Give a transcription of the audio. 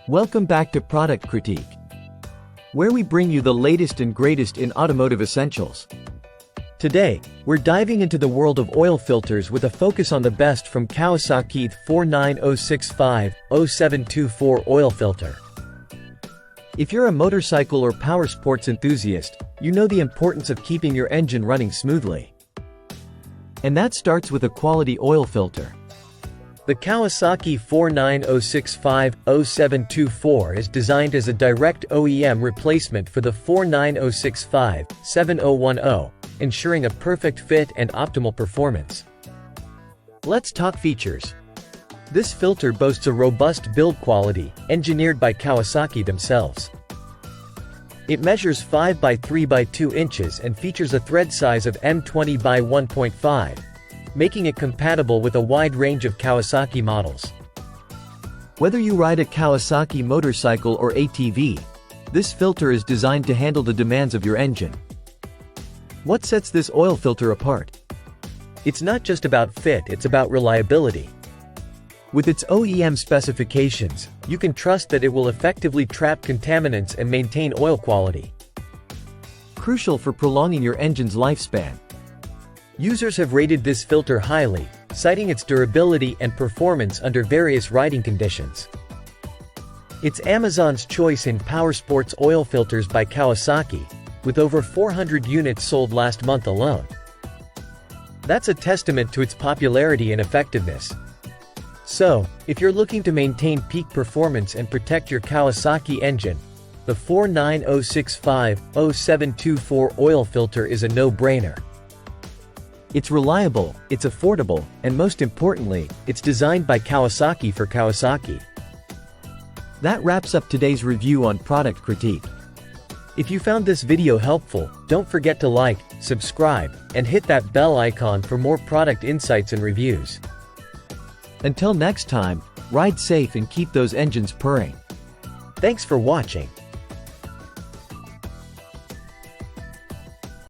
Welcome back to Product Critique, where we bring you the latest and greatest in automotive essentials. Today, we're diving into the world of oil filters with a focus on the best from Kawasaki 49065-0724 oil filter. If you're a motorcycle or power sports enthusiast, you know the importance of keeping your engine running smoothly. And that starts with a quality oil filter. The Kawasaki 49065-0724 is designed as a direct OEM replacement for the 49065-7010, ensuring a perfect fit and optimal performance. Let's talk features. This filter boasts a robust build quality, engineered by Kawasaki themselves. It measures 5 by 3 by 2 inches and features a thread size of M20 by 1.5. Making it compatible with a wide range of Kawasaki models. Whether you ride a Kawasaki motorcycle or ATV, this filter is designed to handle the demands of your engine. What sets this oil filter apart? It's not just about fit, it's about reliability. With its OEM specifications, you can trust that it will effectively trap contaminants and maintain oil quality. Crucial for prolonging your engine's lifespan. Users have rated this filter highly, citing its durability and performance under various riding conditions. It's Amazon's choice in power sports oil filters by Kawasaki, with over 400 units sold last month alone. That's a testament to its popularity and effectiveness. So, if you're looking to maintain peak performance and protect your Kawasaki engine, the 49065-0724 oil filter is a no-brainer. It's reliable, it's affordable, and most importantly, it's designed by Kawasaki for Kawasaki. That wraps up today's review on Product Critique. If you found this video helpful, don't forget to like, subscribe, and hit that bell icon for more product insights and reviews. Until next time, ride safe and keep those engines purring. Thanks for watching.